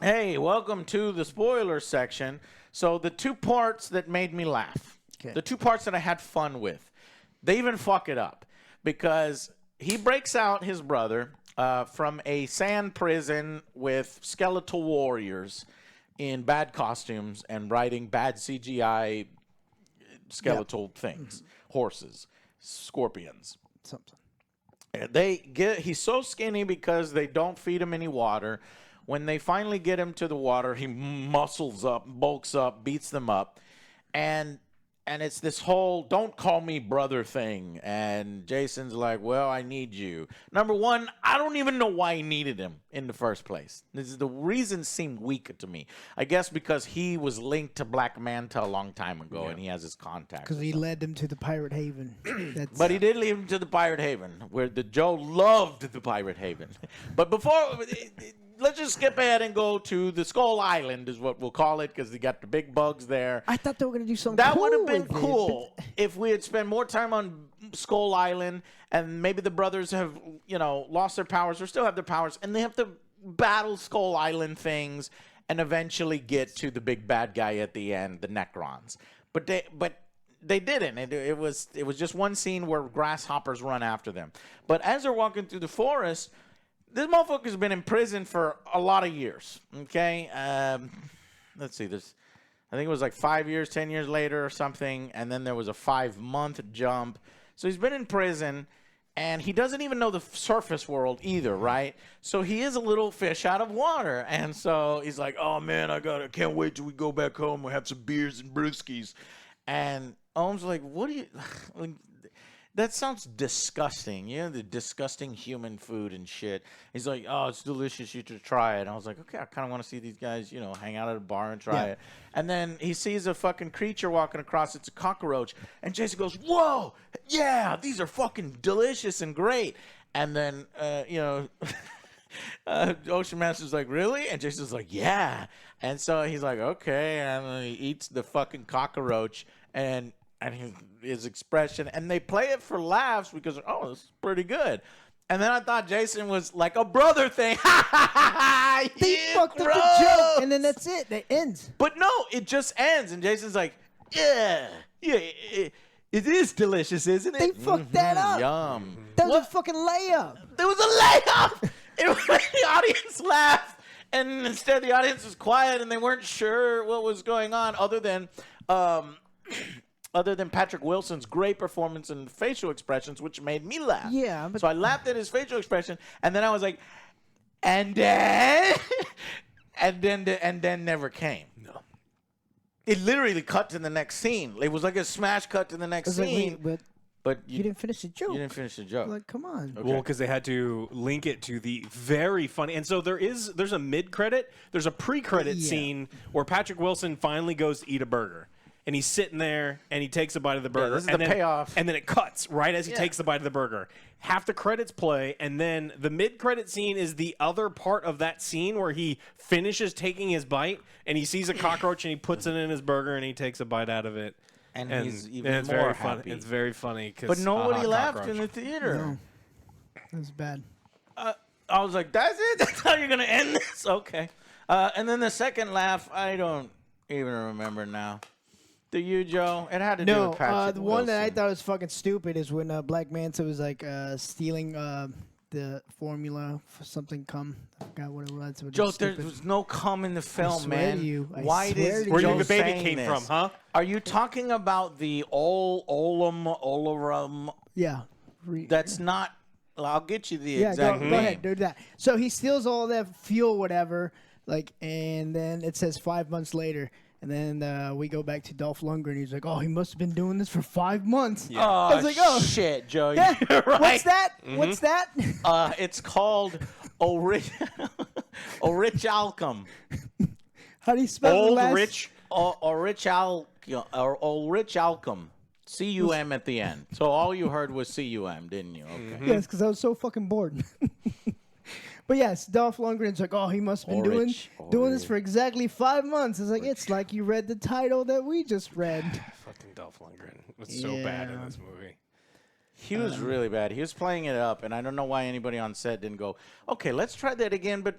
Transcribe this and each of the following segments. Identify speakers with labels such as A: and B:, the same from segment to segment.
A: Hey, welcome to the spoiler section. So the two parts that made me laugh, the two parts that I had fun with, they even fuck it up because he breaks out his brother from a sand prison with skeletal warriors in bad costumes and riding bad CGI skeletal things, horses, scorpions.
B: Something.
A: He's so skinny because they don't feed him any water. When they finally get him to the water, he muscles up, bulks up, beats them up. And it's this whole don't call me brother thing. And Jason's like, well, I need you. Number one, I don't even know why he needed him in the first place. The reason seemed weak to me. I guess because he was linked to Black Manta a long time ago and he has his contacts.
B: Because he led them to the Pirate Haven.
A: But he did lead him to the Pirate Haven, where the Joe loved the Pirate Haven. But before... Let's just skip ahead and go to the Skull Island is what we'll call it because they got the big bugs there.
B: I thought they were going to do something
A: that
B: cool
A: would have been
B: with
A: cool if we had spent more time on Skull Island and maybe the brothers have, lost their powers or still have their powers and they have to battle Skull Island things and eventually get to the big bad guy at the end, the Necrons. But they didn't. It was just one scene where grasshoppers run after them. But as they're walking through the forest, this motherfucker's been in prison for a lot of years, okay? Let's see. I think it was like 5 years, 10 years later or something, and then there was a 5-month jump. So he's been in prison, and he doesn't even know the surface world either, right? So he is a little fish out of water, and so he's like, oh, man, can't wait till we go back home and have some beers and brewskis. And Ohm's like, what do you... That sounds disgusting. The disgusting human food and shit. He's like, oh, it's delicious. You should try it. And I was like, okay, I kind of want to see these guys, hang out at a bar and try it. And then he sees a fucking creature walking across. It's a cockroach. And Jason goes, whoa, yeah, these are fucking delicious and great. And then, Ocean Master's like, really? And Jason's like, yeah. And so he's like, okay. And he eats the fucking cockroach and his expression, and they play it for laughs because, oh, this is pretty good. And then I thought Jason was like a brother thing.
B: They fucked up the joke, and then that's it. It ends.
A: But no, it just ends, and Jason's like, yeah, it is delicious, isn't it?
B: They fucked that up.
A: Yum.
B: That was a fucking layup.
A: There was a layup. It was the audience laughed, and instead the audience was quiet, and they weren't sure what was going on, other than Patrick Wilson's great performance and facial expressions, which made me laugh.
B: Yeah.
A: So I laughed at his facial expression, and then I was like, and then, and then never came. No. It literally cut to the next scene. It was like a smash cut to the next scene.
B: Like,
A: but
B: you didn't finish the joke.
A: You didn't finish the joke.
B: Like, come on.
C: Okay. Well, because they had to link it to the very funny. And so there's a mid-credit. There's a pre-credit scene where Patrick Wilson finally goes to eat a burger. And he's sitting there, and he takes a bite of the burger.
A: This is the payoff.
C: And then it cuts right as he takes the bite of the burger. Half the credits play, and then the mid-credit scene is the other part of that scene where he finishes taking his bite, and he sees a cockroach, and he puts it in his burger, and he takes a bite out of it.
A: And he's even
C: it's
A: more
C: very
A: happy.
C: Funny. It's very funny.
A: But nobody laughed in the theater.
B: No. That was bad.
A: I was like, that's it? That's how you're going to end this? Okay. And then the second laugh, I don't even remember now. Do you, Joe? It had to do with Patrick
B: the
A: Wilson.
B: one that I thought was fucking stupid is when Black Manta was like stealing the formula for something cum. I forgot what it was.
A: Joe, there was no cum in the film, man. Why
B: swear
A: is
B: to you.
C: Where do you
A: Joe
C: think the baby
A: saying
C: came
A: this?
C: from, huh?
A: Are you talking about the Olarum?
B: Yeah.
A: That's not. Well, I'll get you the
B: Yeah,
A: exact
B: go
A: name.
B: ahead, do that. So he steals all that fuel, whatever, and then it says 5 months later. And then we go back to Dolph Lundgren. He's like, oh, he must have been doing this for 5 months.
A: Yeah.
B: I was like, oh.
A: Shit, Joe.
B: Yeah.
A: You're right.
B: What's that? What's that?
A: It's called Orich Alchem.
B: How do you spell
C: Old
B: the last?
C: Rich.
A: Orich Alchem. C-U-M at the end. So all you heard was C-U-M, didn't you? Okay.
B: Yes, because I was so fucking bored. But yes, Dolph Lundgren's like, oh, he must have been doing this for exactly 5 months. It's like, it's like you read the title that we just read.
C: Fucking Dolph Lundgren was so bad in this movie.
A: He was really bad. He was playing it up, and I don't know why anybody on set didn't go, okay, let's try that again, but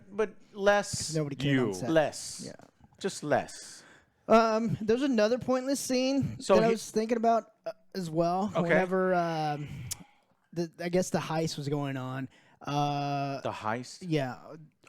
A: less.
B: Nobody came on set.
A: Less.
B: Yeah.
A: Just less.
B: There's another pointless scene that I was thinking about as well.
A: Okay.
B: Whenever I guess the heist was going on.
A: The heist?
B: Yeah.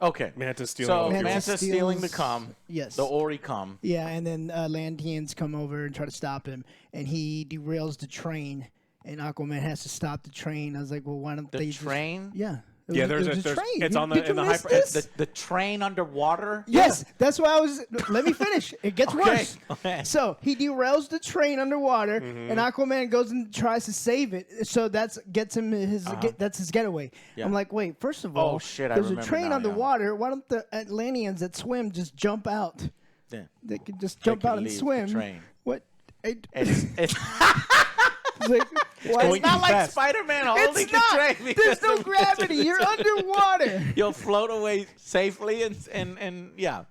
A: Okay.
C: Manta stealing.
A: So
B: Manta
A: Manta stealing the
B: steals-
A: cum.
B: Yes.
A: The Ori cum.
B: Yeah, and then Atlanteans come over and try to stop him, and he derails the train, and Aquaman has to stop the train. I was like, well, why don't they
A: train?
B: Yeah.
C: Yeah,
B: It
C: there's
B: was
C: a
B: train.
C: it's on
B: Did
C: the in
B: you
C: the
B: miss
C: hyper.
B: this?
A: The train underwater?
B: Yes, that's why I was. Let me finish. It gets
A: Okay,
B: worse.
A: okay.
B: So he derails the train underwater, and Aquaman goes and tries to save it. So gets him his that's his getaway.
A: Yeah.
B: I'm like, wait. First of all,
A: Shit, I
B: there's a
A: remember
B: train
A: now, yeah.
B: underwater. Why don't the Atlanteans that swim just jump out?
A: Yeah.
B: They could just jump
A: could
B: out and
A: leave the
B: swim.
A: train.
B: What?
A: It's
B: Like, why?
C: going
A: not
C: too
A: like
C: fast.
A: Spider-Man holding
B: It's
A: the
B: not.
A: train.
B: There's
A: because
B: no
A: of-
B: gravity. You're underwater.
A: You'll float away safely and yeah.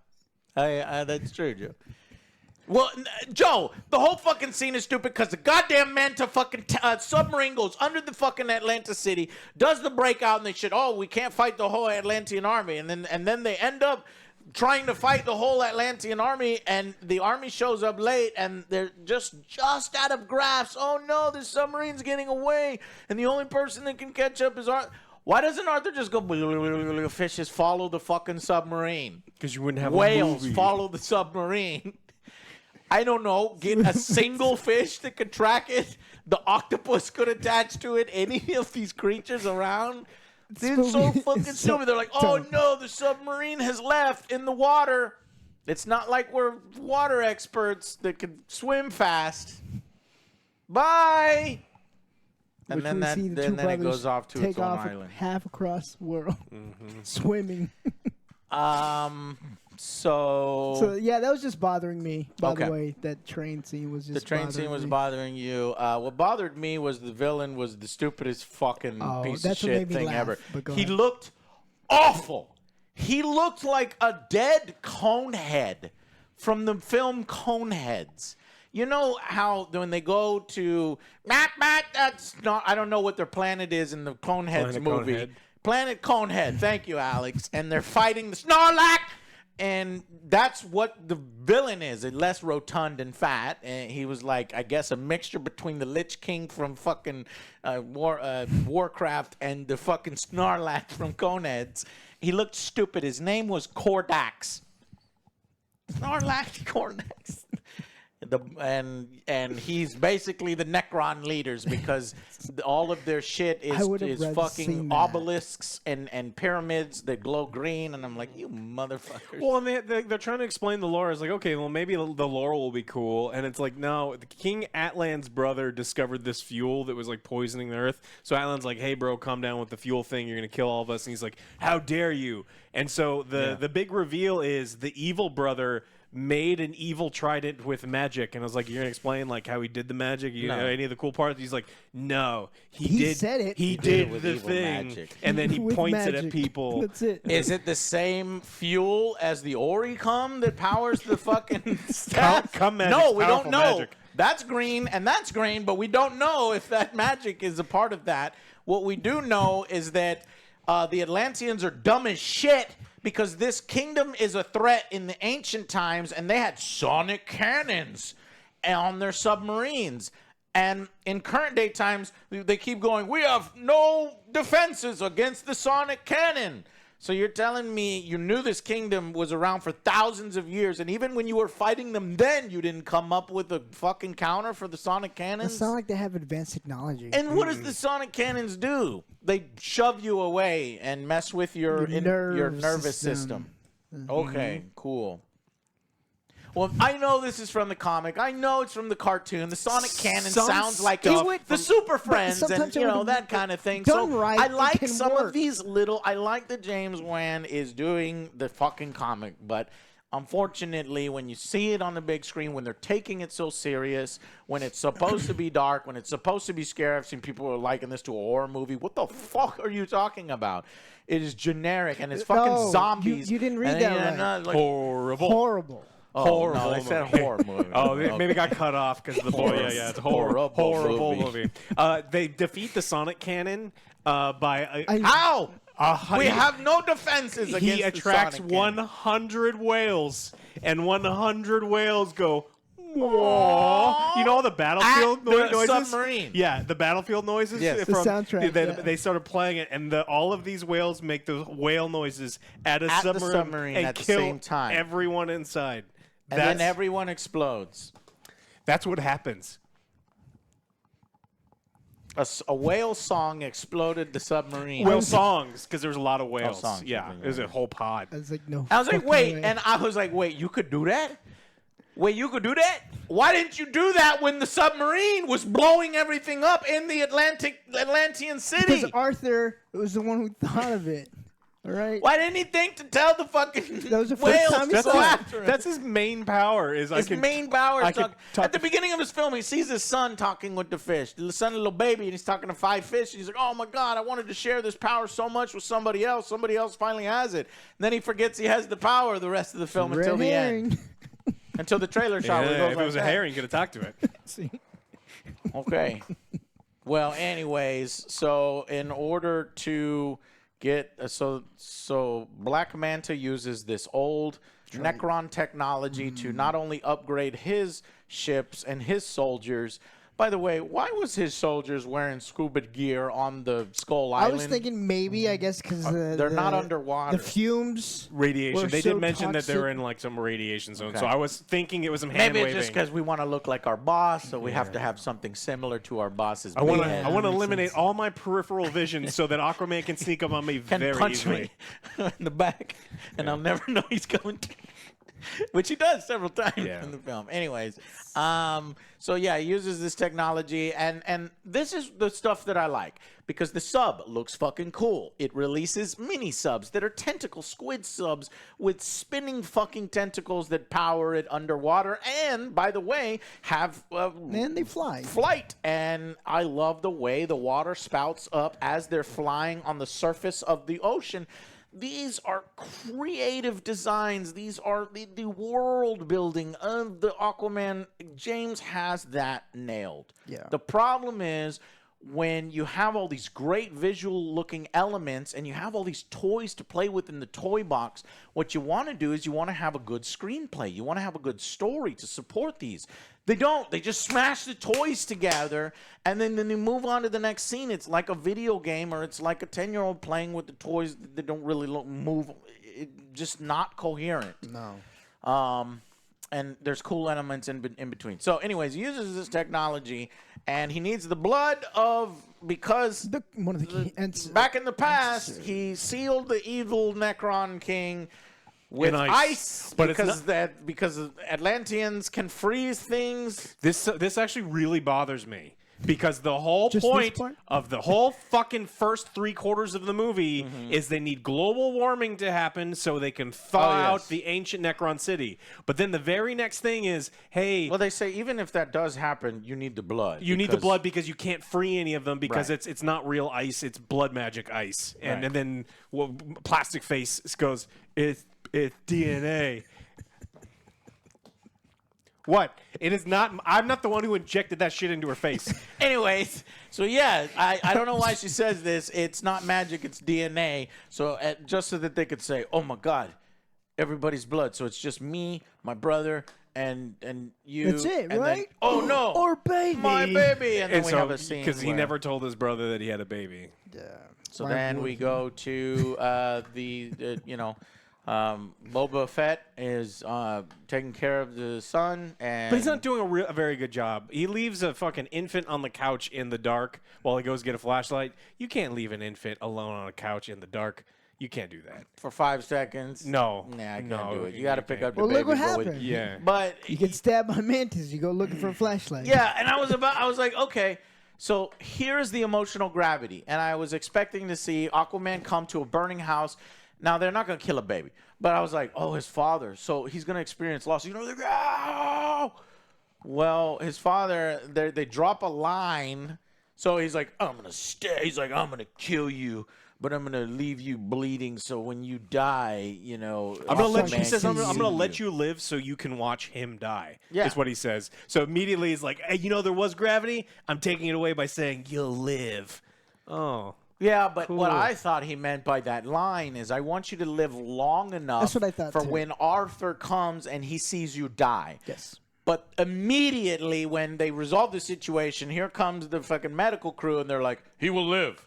A: That's true, Joe. Well, Joe, the whole fucking scene is stupid because the goddamn Manta fucking submarine goes under the fucking Atlanta city, does the breakout, and they said, "Oh, we can't fight the whole Atlantean army," and then they end up trying to fight the whole Atlantean army, and the army shows up late, and they're just out of grasp. Oh no, the submarine's getting away, and the only person that can catch up is Arthur. Why doesn't Arthur just go? Fishes follow the fucking submarine.
C: Because you wouldn't have
A: Whales
C: a movie.
A: follow the submarine. I don't know. Get a single fish that could track it. The octopus could attach to it. Any of these creatures around. It's so fucking stupid. They're like, oh no, the submarine has left in the water. It's not like we're water experts that can swim fast. Bye. And
B: Which we see the two
A: then it
B: brothers
A: goes off to
B: take
A: its own
B: off
A: island.
B: half across the world, swimming. So yeah, that was just bothering me. By
A: Okay.
B: the way, that train scene was just
A: The train scene was
B: me.
A: bothering you. What bothered me was the villain was the stupidest fucking piece of
B: that's what
A: shit
B: made me
A: thing
B: laugh,
A: ever.
B: but go
A: He
B: ahead.
A: looked awful. He looked like a dead Conehead from the film Coneheads. You know how when they go to that's not, I don't know what their planet is in the Coneheads
C: Planet
A: movie.
C: Conehead.
A: Planet Conehead. Thank you, Alex. And they're fighting the Snorlax. And that's what the villain is, less rotund and fat. And he was like, I guess, a mixture between the Lich King from fucking Warcraft and the fucking Snorlax from Coneheads. He looked stupid. His name was Kordax. Snorlax Kordax. And he's basically the Necron leaders because all of their shit
B: I would have
A: is
B: rather
A: fucking
B: seen that.
A: obelisks and pyramids that glow green, and I'm like, you motherfuckers.
C: Well, and they're trying to explain the lore. It's like, okay, well, maybe the lore will be cool. And it's like, no, the King Atlan's brother discovered this fuel that was like poisoning the earth. So Atlan's like, hey, bro, calm down with the fuel thing. You're going to kill all of us. And he's like, how dare you? And so the big reveal is the evil brother made an evil trident with magic. And I was like, you're going to explain like how he did the magic? You know, any of the cool parts? He's like, no,
B: He
C: did.
B: said it.
C: He
B: He
A: did it
C: did
A: with
C: the
A: evil
C: thing.
A: magic.
C: And then he
B: With
C: points it
B: magic.
C: at people.
B: That's it.
A: Is it the same fuel as the Oricum that powers the fucking staff?
C: Cum magic's
A: No, we don't
C: powerful
A: know.
C: magic.
A: That's green and that's green, but we don't know if that magic is a part of that. What we do know is that the Atlanteans are dumb as shit because this kingdom is a threat in the ancient times, and they had sonic cannons on their submarines. And in current day times, they keep going, we have no defenses against the sonic cannon. So you're telling me you knew this kingdom was around for thousands of years, and even when you were fighting them then, you didn't come up with a fucking counter for the sonic cannons?
B: It's not like they have advanced technology.
A: And what does the sonic cannons do? They shove you away and mess with your nervous system. Okay, cool. Well, I know this is from the comic. I know it's from the cartoon. The Sonic Cannon
C: Some
A: sounds like
C: stuff
A: the Super Friends and,
B: sometimes it
A: you know,
B: would-
A: that kind of thing.
B: done
A: So
B: right,
A: I
B: it
A: like
B: can
A: some
B: work.
A: of these little... I like that James Wan is doing the fucking comic, but unfortunately, when you see it on the big screen, when they're taking it so serious, when it's supposed to be dark, when it's supposed to be scary, I've seen people who are liking this to a horror movie. What the fuck are you talking about? It is generic, and it's fucking
B: No,
A: zombies.
B: you didn't read
A: and,
B: that
A: yeah,
B: right.
A: no, like,
C: Horrible.
B: Horrible.
C: Horrible
A: no, they said
C: movie.
A: horror movie.
C: Oh,
A: Okay.
C: maybe it got cut off because the boy. Yeah, it's horrible movie. They defeat the Sonic cannon by
A: How? We
C: he-
A: have no defenses against
C: he
A: the
C: attracts
A: Sonic cannon.
C: 100 whales, and 100 whales go. Whoa. You know all the battlefield
A: At the
C: noises?
A: submarine.
C: Yeah, the battlefield noises.
A: Yes.
B: The soundtrack,
C: They started playing it, and all of these whales make those whale noises at
A: the submarine
C: and
A: at the
C: kill
A: same time.
C: everyone inside.
A: And then everyone explodes.
C: That's what happens.
A: A whale song exploded the submarine.
C: Whale songs, because there was a lot of whales.
A: songs,
C: Yeah,
A: okay,
C: it was a whole pod.
B: I was like, no.
A: I was like,
B: fucking
A: wait,
B: way.
A: and I was like, wait, you could do that? Wait, you could do that? Why didn't you do that when the submarine was blowing everything up in the Atlantean city?
B: Because Arthur was the one who thought of it. All right.
A: Why didn't he think to tell the fucking
B: That was the first
A: whales
B: time he
A: to
B: saw
A: go
B: it.
A: after him?
C: That's his main power. Is
A: His main power
C: I
A: is
C: could talk
A: at the beginning of his film, he sees his son talking with the fish. The son, a little baby, and he's talking to 5 fish. And he's like, oh my God, I wanted to share this power so much with somebody else. Somebody else finally has it. And then he forgets he has the power the rest of the film until
B: Red
A: the
B: herring.
A: end. Until the trailer shot. where it
C: Yeah,
A: goes
C: if
A: like
C: it was a
A: that.
C: herring, you could have talked to it.
B: See?
A: Okay. Well, anyways, so in order to get so Black Manta uses this old Necron technology to not only upgrade his ships and his soldiers. By the way, why was his soldiers wearing scuba gear on the Skull
B: I
A: Island?
B: was thinking maybe, I guess, because
A: they're not underwater.
B: The fumes.
C: Radiation.
B: were
C: They
B: so
C: did mention that they
B: toxic.
C: were in like some radiation zone.
A: Okay.
C: So I was thinking it was some hand
A: Maybe
C: waving.
A: it's just because we want to look like our boss, so we have to have something similar to our boss's.
C: I want to.
A: beard.
C: I want to
B: makes
C: eliminate
B: sense.
C: all my peripheral vision so that Aquaman can sneak up on me
A: Can
C: very
A: punch
C: easily.
A: me in the back, and I'll never know he's coming. Which he does several times
C: Yeah.
A: in the film. Anyways, so yeah, he uses this technology, and this is the stuff that I like because the sub looks fucking cool. It releases mini subs that are tentacle squid subs with spinning fucking tentacles that power it underwater, and by the way, have
B: Man, they fly.
A: flight. And I love the way the water spouts up as they're flying on the surface of the ocean. These are creative designs. These are the world building of the Aquaman. James has that nailed.
B: Yeah.
A: The problem is when you have all these great visual looking elements and you have all these toys to play with in the toy box, what you want to do is you want to have a good screenplay. You want to have a good story to support these. They don't. They just smash the toys together, and then they move on to the next scene. It's like a video game, or it's like a 10-year-old playing with the toys that don't really move. Just not coherent.
B: No.
A: And there's cool elements in between. So, anyways, he uses this technology, and he needs the blood of because
B: One of the
A: back in the past he sealed the evil Necron King with
C: In
A: ice,
C: But it's
A: because Atlanteans can freeze things.
C: This actually really bothers me because the whole
B: Just this
C: point
B: part?
C: of the whole fucking first 3/4 of the movie is they need global warming to happen so they can thaw
A: yes.
C: out the ancient Necron city. But then the very next thing is, hey,
A: Well, they say even if that does happen, you need the blood.
C: you need the
A: because-
C: blood because you can't free any of them because
A: Right.
C: it's not real ice, it's blood magic ice. And
A: Right.
C: and then Plastic Face goes, it's DNA. What? It is not. I'm not the one who injected that shit into her face.
A: Anyways, so yeah, I don't know why she says this. It's not magic, it's DNA. So just so that they could say, oh my God, everybody's blood. So it's just me, my brother, and you.
B: That's it,
A: and then,
B: right?
A: oh no,
B: Or baby.
A: my baby. And then
C: And
A: we
C: so
A: have a scene
C: because he
A: where-
C: never told his brother that he had a baby.
B: Yeah.
A: So
B: Why
A: then
B: would
A: we
B: he?
A: go to Boba Fett is taking care of the son, and
C: But he's not doing a very good job. He leaves a fucking infant on the couch in the dark while he goes get a flashlight. You can't leave an infant alone on a couch in the dark. You can't do that.
A: for 5 seconds.
C: No.
A: Nah, I can't
C: No,
A: do it. You
C: you
A: got to
C: can't.
A: pick up the
B: Well,
A: baby.
B: look what
A: go with-
B: happened.
C: Yeah.
A: But
B: You get stabbed by mantis. You go looking for a flashlight.
A: yeah, and I was like, okay, so here's the emotional gravity, and I was expecting to see Aquaman come to a burning house. Now they're not gonna kill a baby, but I was like, oh, his father, so he's gonna experience loss. You know, they're oh! Well, his father, they drop a line, so he's like, I'm gonna stay. He's like, I'm gonna kill you, but I'm gonna leave you bleeding. So when you die, you know,
C: I'm gonna let you. He
A: Aquaman
C: says,
A: can
C: I'm gonna
A: see
C: let you live so you can watch him die.
A: Yeah.
C: Is what he says. So immediately he's like, hey, you know, there was gravity. I'm taking it away by saying you'll live. Oh.
A: Yeah, but what
C: Cool.
A: I thought he meant by that line is I want you to live long enough
B: That's what I thought,
A: for
B: too.
A: when Arthur comes and he sees you die.
B: Yes.
A: But immediately when they resolve the situation, here comes the fucking medical crew and they're like, he will live.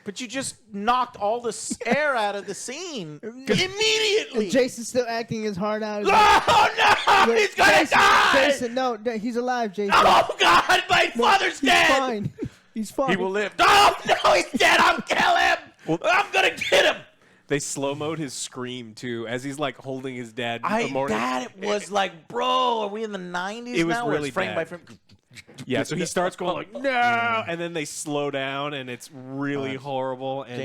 A: But you just knocked all the air out of the scene immediately.
B: And Jason's still acting his heart out.
A: Oh no, he's gonna die!
B: Jason, no, he's alive, Jason.
A: Oh God, my father's
B: He's
A: dead!
B: fine. He's fine.
A: He will live. Oh no, he's dead! I'll kill him! I'm gonna get him!
C: They slow-moed his scream too as he's like holding his dad.
A: That was like, bro, are we in the 90s
C: It was
A: now? Where
C: really
A: it's frame by
C: bad.
A: frame.
C: Yeah, so he starts going like no, and then they slow down, and it's really horrible. And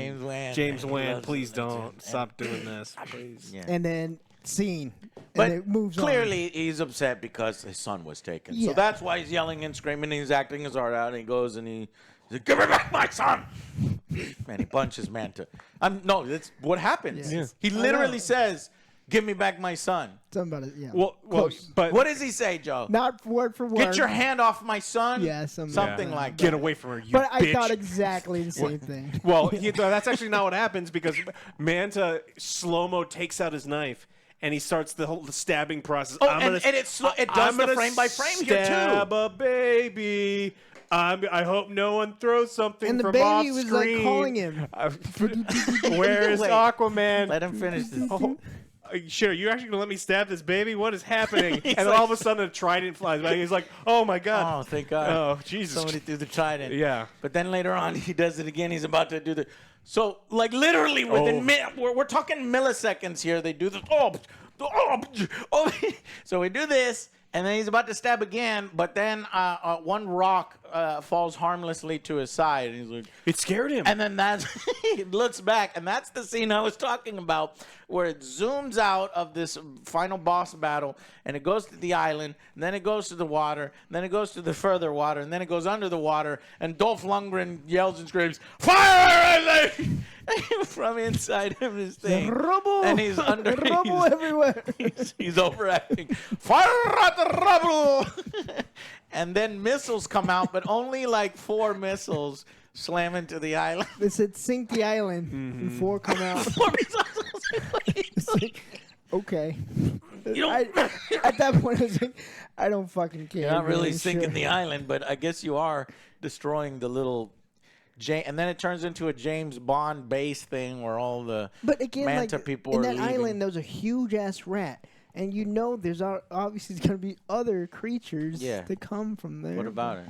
A: James Wan, he loves
C: please
A: it.
C: don't stop doing this, please.
A: Yeah.
B: And then scene.
A: But
B: and it moves
A: clearly he's upset because his son was taken.
B: Yeah.
A: So that's why he's yelling and screaming. And he's acting his heart out. And he goes and he's like, give me back my son. And he punches Manta. No, that's what happens.
B: Yeah.
A: He literally says, give me back my son.
B: on. Something about it. Yeah.
C: Well,
B: Close.
C: but
A: What does he say, Joe?
B: Not word for word.
A: Get your hand off my son?
B: Yeah, something
A: like
C: get
A: that.
C: away from her, you
B: But I
C: bitch.
B: thought exactly the same thing.
C: Well, that's actually not what happens because Manta slow-mo takes out his knife and he starts the whole stabbing process.
A: Oh, and it does the frame by frame here too.
C: Stab a baby. I hope no one throws something
B: And the
C: from off
B: baby was
C: screen.
B: like calling him.
C: Where is
A: Wait.
C: Aquaman?
A: Let him finish this.
C: Sure, you're actually gonna let me stab this baby? What is happening? And then all of a sudden a trident flies by. He's like, "Oh my god!"
A: Oh, thank God.
C: Oh, Jesus!
A: Somebody threw the trident.
C: Yeah.
A: But then later on, he does it again. He's about to do the. So, like, literally within we're talking milliseconds here. They do this. So we do this, and then he's about to stab again. But then one rock falls harmlessly to his side, and he's like,
C: It scared him.
A: and then that's he looks back, and that's the scene I was talking about, where it zooms out of this final boss battle, and it goes to the island, and then it goes to the water, and then it goes to the further water, and then it goes under the water, and Dolph Lundgren yells and screams, "Fire!" from inside of his thing,
B: Rubble!
A: and he's under.
B: Rubble everywhere.
A: He's overacting. Fire at the rubble! And then missiles come out, but only like 4 missiles slam into the island.
B: They said sink the island and 4 come out.
A: 4 missiles.
B: It's like, okay.
A: You don't-
B: At that point, I was like, I don't fucking care.
A: You're not really
B: man,
A: sinking
B: sure.
A: the island, but I guess you are destroying the little. And then it turns into a James Bond base thing where all the
B: But again,
A: Manta
B: like
A: people
B: in
A: are
B: that
A: leaving.
B: island, there was a huge ass rat, and you know, there's obviously going to be other creatures that come from there.
A: What about it?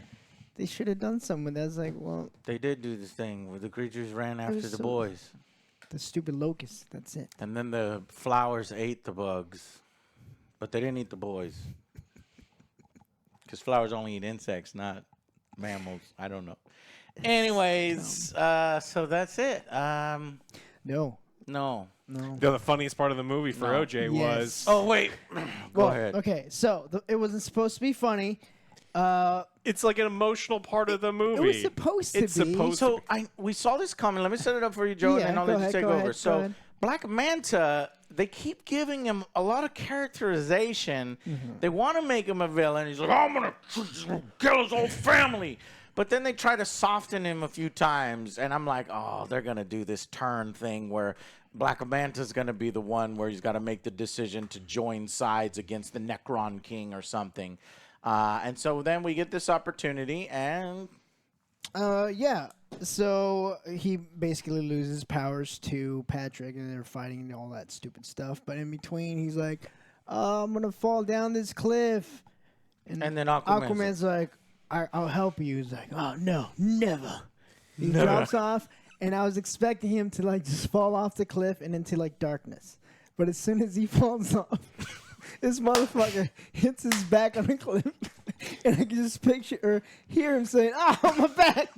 B: They should have done something with that. It's like, well,
A: They did do this thing where the creatures ran after
B: was
A: the
B: so-
A: boys.
B: the stupid locust. That's it.
A: And then the flowers ate the bugs. But they didn't eat the boys. Because flowers only eat insects, not mammals. I don't know. Anyways, so that's it.
B: No.
A: No.
C: The funniest part of the movie for
A: No.
C: OJ
B: Yes.
C: was
A: Oh, wait. Go ahead.
B: Okay, so it wasn't supposed to be funny.
C: it's like an emotional part of the movie.
B: It was supposed to
C: It's
B: be.
C: supposed
A: So we saw this coming. Let me set it up for you, Joe,
B: Yeah,
A: and I'll
B: go
A: let you
B: ahead,
A: take
B: go
A: over.
B: ahead, go
A: So
B: ahead.
A: Black Manta, they keep giving him a lot of characterization. They want to make him a villain. He's like, I'm going to kill his whole family. But then they try to soften him a few times, and I'm like, oh, they're going to do this turn thing where Black Manta's going to be the one where he's got to make the decision to join sides against the Necron King or something. And so then we get this opportunity, and
B: Yeah. So he basically loses powers to Patrick, and they're fighting and all that stupid stuff. But in between, he's like, I'm going to fall down this cliff.
A: and then Aquaman's
B: Aquaman's like, I'll help you. He's like, oh, no, never. He drops off, and I was expecting him to, like, just fall off the cliff and into, like, darkness. But as soon as he falls off, this motherfucker hits his back on the cliff, and I can just picture or hear him saying, "Oh, my back!"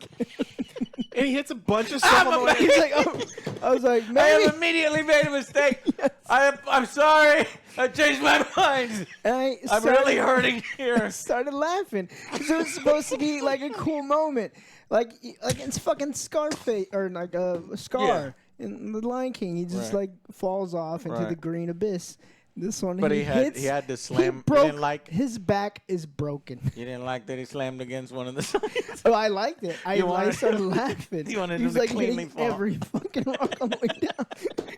C: and he hits a bunch of stuff on the way.
B: He's like, "Oh," I was like,
A: I
B: "Maybe."
A: have immediately made a mistake. I'm sorry. I changed my mind.
B: And
A: I'm really hurting here.
B: started laughing because it was supposed to be like a cool moment. Like it's fucking Scarface or like Scar in The Lion King. He just like falls off into the green abyss. This one,
A: But he had to slam. You didn't like
B: his back is broken.
A: You didn't like that he slammed against one of the signs.
B: Oh, I liked it. I started laughing.
A: You wanted
B: he was
A: him to
B: like
A: cleanly
B: hitting
A: fall.
B: every fucking rock on the way down.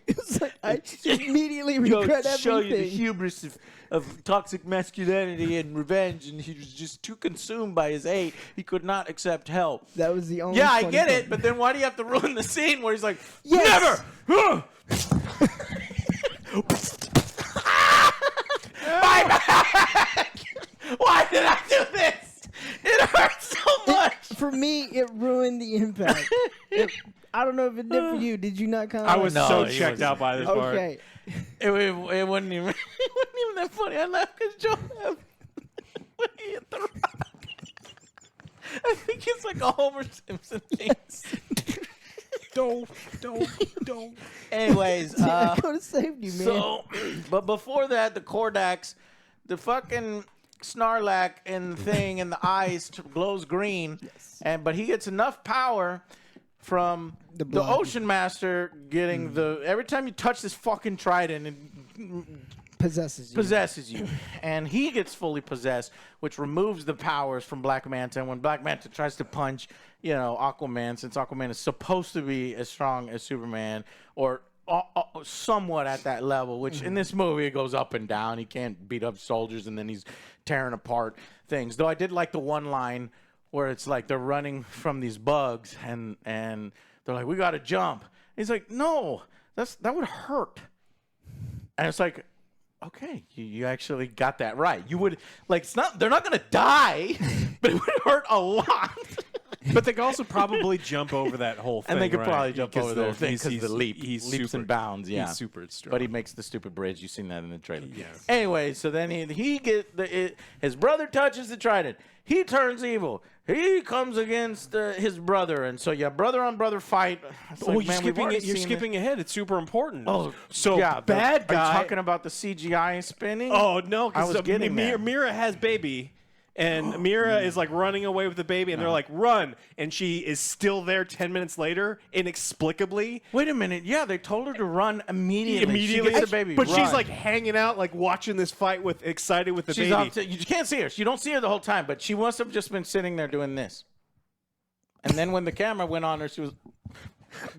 B: It was like I immediately regret everything.
A: Show you the hubris of toxic masculinity and revenge, and he was just too consumed by his hate. He could not accept help.
B: That was the only.
A: Yeah, I
B: funny
A: get
B: part.
A: it, but then why do you have to ruin the scene where he's like,
B: Yes.
A: never? My back! Why did I do this? It hurts so much.
B: For me, it ruined the impact. I don't know if it did for you. Did you not kind of?
C: I was
A: No,
C: so
A: he
C: checked
A: wasn't.
C: out by this part.
B: Okay.
A: It wasn't even that funny. I laughed because Joe laughed when he hit the rock. I think it's like a Homer Simpson thing.
C: Don't.
A: Anyways,
B: I could have saved you, man.
A: so, but before that, the Kordax, the fucking Snarlack and thing in the eyes glows green, but he gets enough power from the
B: blood.
A: Ocean Master getting every time you touch this fucking trident, it
B: possesses you.
A: and he gets fully possessed, which removes the powers from Black Manta. And when Black Manta tries to punch, Aquaman, since Aquaman is supposed to be as strong as Superman, or somewhat at that level, which in this movie it goes up and down. He can't beat up soldiers, and then he's tearing apart things. Though I did like the one line where it's like they're running from these bugs, and they're like, "We got to jump." He's like, "No, that would hurt." And it's like, okay, you actually got that right. You would they're not gonna die, but it would hurt a lot.
C: But they could also probably jump over that whole thing.
A: And they could
C: right?
A: probably jump
C: Because
A: over the whole thing because the
C: he's
A: leaps
C: super,
A: and bounds. Yeah,
C: he's super strong.
A: But he makes the stupid bridge. You've seen that in the trailer.
C: Yes.
A: Anyway, so then his brother touches the trident. He turns evil. He comes against his brother, and so brother on brother fight. It's like, man,
C: you're skipping ahead. It's super important.
A: Oh,
C: so
A: yeah,
C: bad
A: Are
C: guy.
A: you talking about the CGI spinning?
C: Oh no,
A: I was
C: because
A: getting there.
C: Mera has baby. And Mera is like running away with the baby, and they're like, run. And she is still there 10 minutes later, inexplicably.
A: Wait a minute. Yeah, they told her to run immediately. She gets the baby.
C: But
A: run.
C: she's like hanging out, like watching this fight excited with the
A: She's
C: baby.
A: you can't see her. You don't see her the whole time, but she must have just been sitting there doing this. And then when the camera went on her, she was.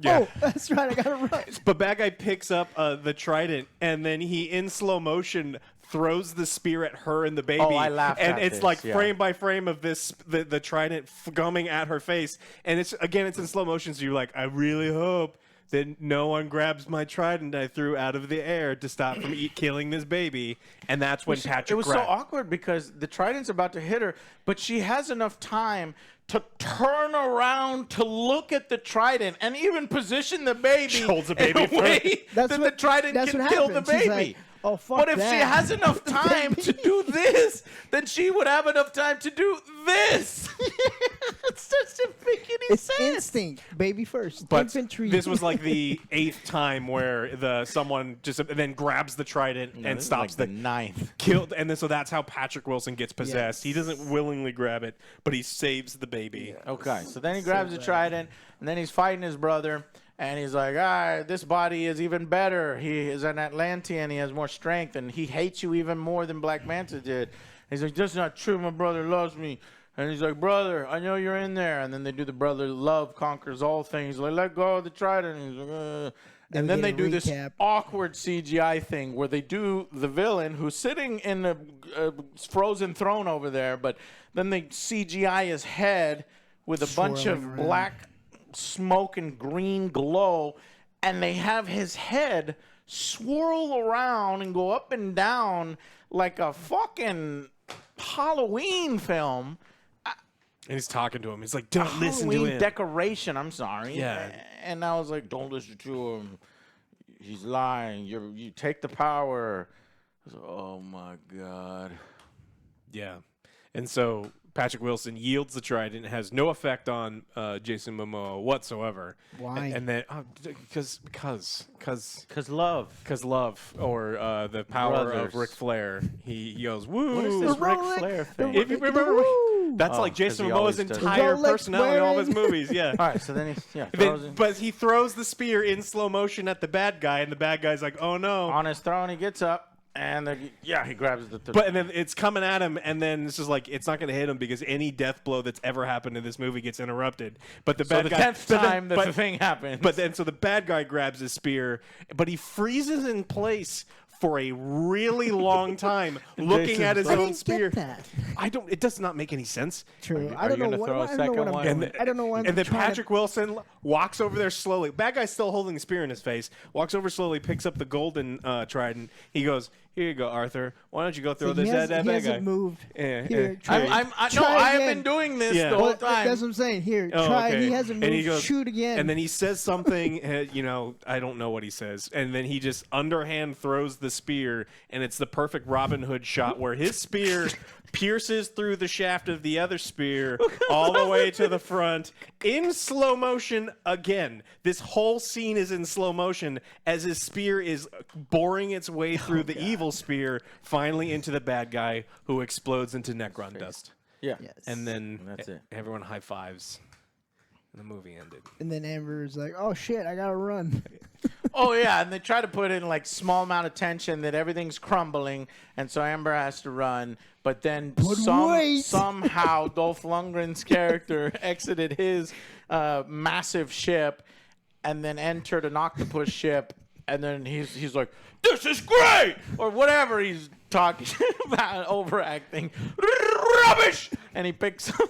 B: Oh, that's right. I got it right.
C: But bad guy picks up the trident, and then he, in slow motion, throws the spear at her and the baby.
A: Oh, I laughed
C: and
A: at
C: it's
A: this,
C: like
A: yeah.
C: frame by frame of the trident coming at her face, and it's in slow motion. So you're like, I really hope that no one grabs my trident I threw out of the air to stop from killing this baby. And that's when Patrick.
A: It was so awkward because the trident's about to hit her, but she has enough time to turn around to look at the trident and even position the baby.
C: She holds the baby
A: in a way that the trident can kill the
B: She's
A: baby.
B: like, oh, fuck
A: But if
B: that.
A: she has enough time to do this, then she would have enough time to do this. It's such a make any
B: It's
A: sense.
B: instinct, baby first.
C: But
B: Infantry.
C: this was like the 8th time where someone just then grabs the trident
A: No,
C: and
A: this is
C: stops
A: like the ninth.
C: killed, and then so that's how Patrick Wilson gets possessed.
B: Yes.
C: He doesn't willingly grab it, but he saves the baby.
A: Okay, so then he grabs the trident, and then he's fighting his brother, and he's like, this body is even better. He is an Atlantean. He has more strength, and he hates you even more than Black Manta did. He's like, that's not true. My brother loves me. And he's like, brother, I know you're in there. And then they do the brother love conquers all things. Like, let go of the trident. And he's like, and then they do this awkward CGI thing where they do the villain who's sitting in a frozen throne over there, but then they CGI his head with a bunch of
B: Swirling around.
A: black smoke and green glow, and they have his head swirl around and go up and down like a fucking Halloween film.
C: And he's talking to him. He's like, don't listen to
A: Halloween
C: him.
A: decoration, I'm sorry.
C: Yeah.
A: And I was like, don't listen to him. He's lying. You take the power. I was like, oh my God.
C: Yeah. And so Patrick Wilson yields the trident. It has no effect on Jason Momoa whatsoever.
B: Why?
C: And then because
A: love.
C: or the power
A: Brothers.
C: of Ric Flair. He goes, woo.
A: What is this Ric Flair thing?
C: If you remember, that's like
A: 'cause
C: Jason
A: he
C: Momoa's
A: always does.
C: entire
B: Rolex
C: personality in all of his
B: wearing.
C: movies. Yeah.
A: All right, so then he
C: But he throws the spear in slow motion at the bad guy, and the bad guy's like, "Oh no!"
A: on his throne. He gets up and he grabs the.
C: But and then it's coming at him, and then it's just like it's not going to hit him because any death blow that's ever happened in this movie gets interrupted. But the bad
A: the
C: guy,
A: 10th time that the thing happens.
C: But then so the bad guy grabs his spear, but he freezes in place for a really long time, looking at his
B: I
C: own
B: didn't
C: spear.
B: get that.
C: It does not make any sense.
B: True.
A: Are you gonna throw a second one?
B: I don't know what.
C: And then Patrick Wilson walks over there slowly. Bad guy's still holding the spear in his face. Walks over slowly, picks up the golden trident. He goes, "Here you go, Arthur. Why don't you go throw this at that bad guy?"
B: He hasn't moved.
C: Yeah,
B: Here,
C: yeah.
B: try.
A: I
B: try
A: have
B: again.
A: been doing this
C: Yeah.
A: the whole
B: Well,
A: time.
B: that's what I'm saying. Here,
C: Oh,
B: try.
C: okay.
B: He hasn't moved.
C: And he goes,
B: shoot again.
C: And then he says something, I don't know what he says. And then he just underhand throws the spear, and it's the perfect Robin Hood shot where his spear pierces through the shaft of the other spear all the way to the front in slow motion again. This whole scene is in slow motion as his spear is boring its way through the evil spear, finally into the bad guy who explodes into Necron dust.
A: Yeah.
B: Yes.
C: And then
A: That's it.
C: everyone high fives. And the movie ended.
B: And then Amber's like, "Oh shit, I gotta run."
A: Oh yeah, and they try to put in like small amount of tension that everything's crumbling, and so Amber has to run. But then
B: wait.
A: somehow Dolph Lundgren's character exited his massive ship, and then entered an octopus ship, and then he's like, "This is great," or whatever he's talking about, overacting, rubbish, and he picks up.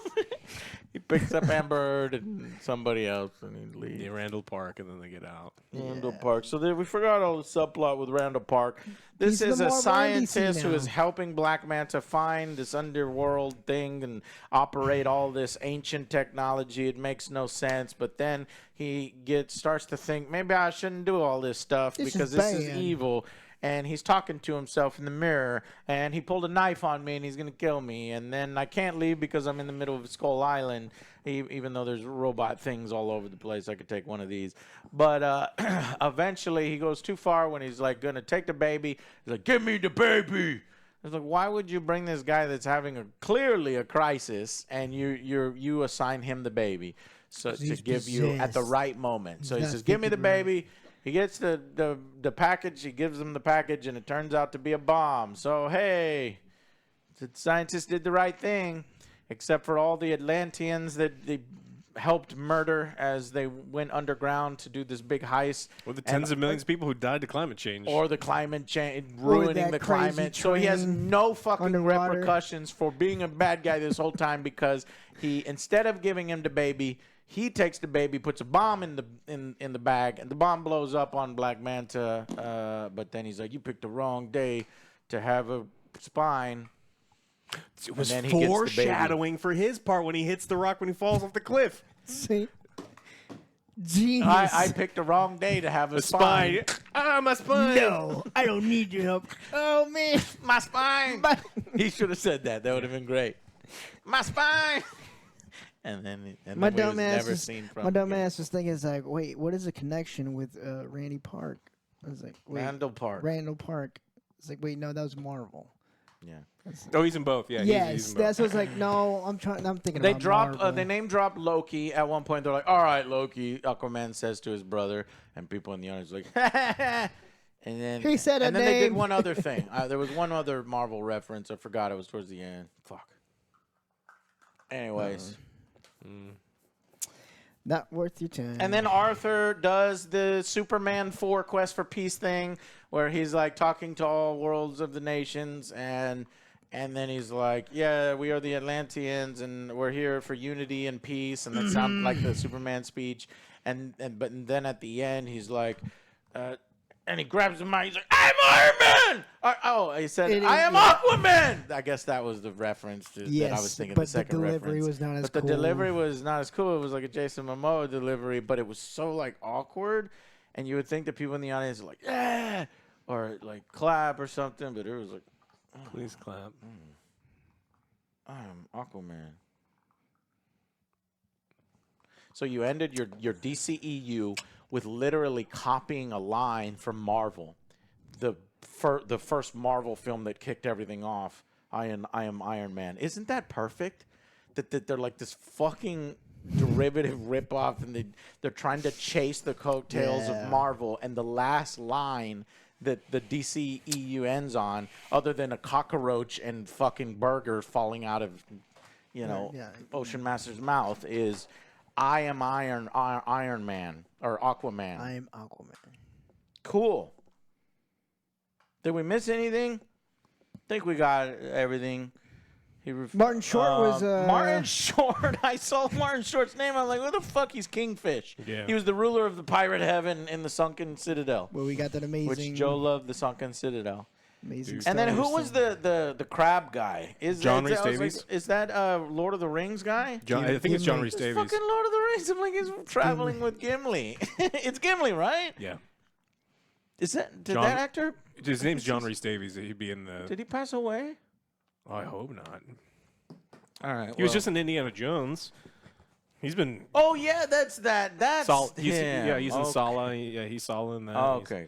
A: He picks up Amber Heard and somebody else, and he leaves.
C: Yeah, Randall Park, and then they get out.
A: Randall Park. So we forgot all the subplot with Randall Park. This
B: He's
A: is
B: the
A: a
B: Marvel
A: scientist
B: NBC
A: who
B: now.
A: is helping Black Manta find this underworld thing and operate all this ancient technology. It makes no sense, but then he starts to think, maybe I shouldn't do all this stuff
B: This is
A: because this is
B: bad.
A: evil. And he's talking to himself in the mirror, and he pulled a knife on me, and he's gonna kill me. And then I can't leave because I'm in the middle of Skull Island, even though there's robot things all over the place. I could take one of these, but eventually he goes too far when he's like gonna take the baby. He's like, "Give me the baby." It's like, why would you bring this guy that's having clearly a crisis, and you assign him the baby so to
B: he's
A: give you at the
B: possessed.
A: right moment? So he
B: not
A: says, "Give me the
B: thinking right."
A: baby." He gets the package. He gives him the package, and it turns out to be a bomb. So, hey, the scientists did the right thing, except for all the Atlanteans that they helped murder as they went underground to do this big heist.
C: Or the tens of millions of people who died to climate change.
A: Or the climate change, ruining
B: that
A: the
B: crazy
A: climate. So he has
B: train
A: no fucking
B: underwater.
A: repercussions for being a bad guy this whole time because he, instead of giving him the baby, he takes the baby, puts a bomb in the bag, and the bomb blows up on Black Manta. But then he's like, "You picked the wrong day to have a spine."
C: it was
A: and then he gets the baby.
C: foreshadowing for his part when he hits the rock when he falls off the cliff.
B: See, genius.
A: I picked the wrong day to have a spine.
C: My spine.
B: No, I don't need your help. Oh man,
A: My spine. He should have said that. That would have been great. My spine. And then
B: my
A: we was
B: dumb ass
A: never
B: was
A: seen from
B: my dumb
A: again.
B: ass was thinking, it's like, wait, what is the connection with Randy Park? I was like, wait,
A: Randall Park.
B: Randall Park. It's like, wait, no, that was Marvel.
A: Yeah.
C: Oh, he's in both. Yeah.
B: Yes,
C: he's in both.
B: that's what I was like. No, I'm thinking.
A: They
B: about
A: drop.
B: Marvel.
A: They name drop Loki at one point. They're like, "All right, Loki." Aquaman says to his brother, and people in the audience are like, and then
B: He said a
A: and then they did
B: name.
A: one other thing. There was one other Marvel reference. I forgot. It was towards the end. Fuck. Anyways.
B: Not worth your time.
A: And then Arthur does the Superman 4 Quest for Peace thing where he's like talking to all worlds of the nations and then he's like, "Yeah, we are the Atlanteans and we're here for unity and peace." And that sounds like the Superman speech. But then at the end he's like and he grabs him out. He's like, "I'm Iron Man!" He said,
B: It
A: "I
B: is-
A: am Aquaman!" I guess that was the reference to, that I
B: Yes,
A: was thinking.
B: but
A: The
B: the
A: second
B: delivery
A: reference.
B: was not as
A: But the
B: cool.
A: delivery was not as cool. It was like a Jason Momoa delivery, but it was so like awkward, and you would think that people in the audience are like, "Yeah," or like clap or something, but it was like,
C: Please clap.
A: I am Aquaman. So you ended your DCEU with literally copying a line from Marvel, the first Marvel film that kicked everything off. I am Iron Man. Isn't that perfect? That they're like this fucking derivative ripoff, and they're trying to chase the coattails of Marvel, and the last line that the DCEU ends on, other than a cockroach and fucking burgers falling out of, Ocean Master's mouth, is I am Iron Man or Aquaman.
B: I am Aquaman.
A: Cool. Did we miss anything? I think we got everything.
B: Martin Short was
A: Martin Short. I saw Martin Short's name. I'm like, what the fuck? He's Kingfish.
C: Yeah.
A: He was the ruler of the pirate heaven in the Sunken Citadel.
B: Well, we got that amazing.
A: Which Joe loved, the Sunken Citadel.
B: Amazing.
A: And then
B: Star
A: who
B: Wars
A: was
B: thing.
A: the crab guy?
C: John Rhys Davies?
A: Is that Lord of the Rings guy?
C: I think it's John Rhys
A: It's
C: Davies.
A: fucking Lord of the Rings. I'm like, he's traveling with Gimli. It's Gimli, right?
C: Yeah.
A: Is that
C: John-
A: that actor?
C: His name's John Rhys Davies. He'd be in the.
A: Did he pass away?
C: Oh, I hope not.
A: All right.
C: He was just in Indiana Jones. He's been.
A: Oh yeah, that's that. That's
C: He's
A: him.
C: in Sala. Yeah, he's Sala in that.
A: Oh, okay.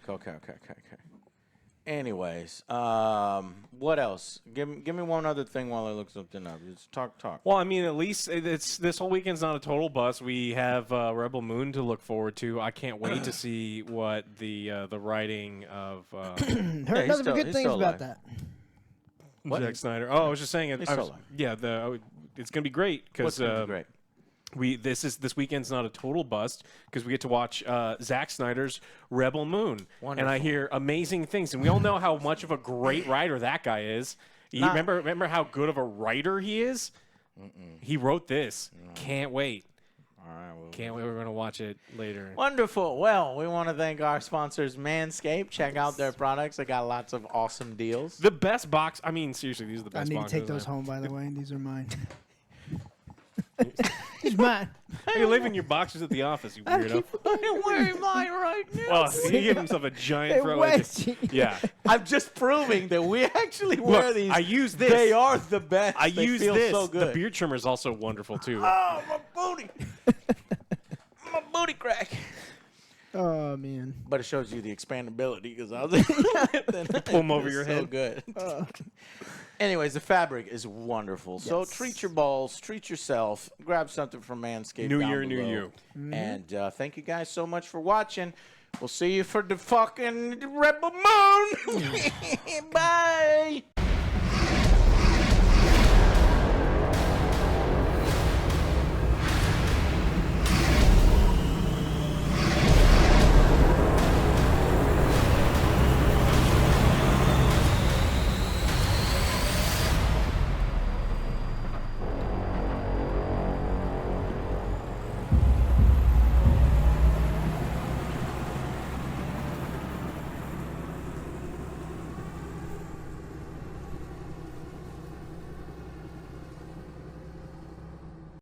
A: Anyways, what else? Give me one other thing while I look something up. Just talk.
C: Well, I mean, at least this whole weekend's not a total bust. We have Rebel Moon to look forward to. I can't wait to see what the writing of
B: Heard
A: he's
B: nothing
A: still-
B: but good
A: he's
B: things
A: still
B: about
A: alive.
B: that.
A: What?
C: Zack Snyder. Oh, I was just saying it.
A: He's still alive.
C: It's gonna be great
A: What's
C: because
A: gonna be great?
C: this weekend's not a total bust because we get to watch Zack Snyder's Rebel Moon,
A: Wonderful.
C: and I hear amazing things. And we all know how much of a great writer that guy is. Remember how good of a writer he is. He wrote this. Can't wait.
A: All right. Well,
C: Can't wait. We're gonna watch it later.
A: wonderful. Well, we want to thank our sponsors, Manscaped. Check out their products. They got lots of awesome deals.
C: The best box. I mean, seriously, these are the
B: I
C: best
B: need to
C: boxes.
B: take those home, by the way. These are mine. These are mine.
C: You're leaving your boxes at the office, you weirdo.
A: I'm wearing mine right now.
C: Well, he gave himself a giant
B: They're
C: throw.
B: wedgie.
C: Yeah.
A: I'm just proving that we actually wear
C: Look,
A: these.
C: I use this.
A: They are the best.
C: I
A: They
C: use
A: feel
C: this.
A: So
C: The
A: good.
C: beard trimmer is also wonderful too.
A: Oh, my booty. My booty crack.
B: Oh man.
A: But it shows you the expandability because I was
C: Pull 'em over your
A: so
C: head.
A: good. Anyways, the fabric is wonderful. So
B: Yes.
A: treat your balls, treat yourself, grab something from Manscaped.
C: New
A: down
C: year, new
A: below.
C: you.
A: And thank you guys so much for watching. We'll see you for the fucking Rebel Moon. Bye.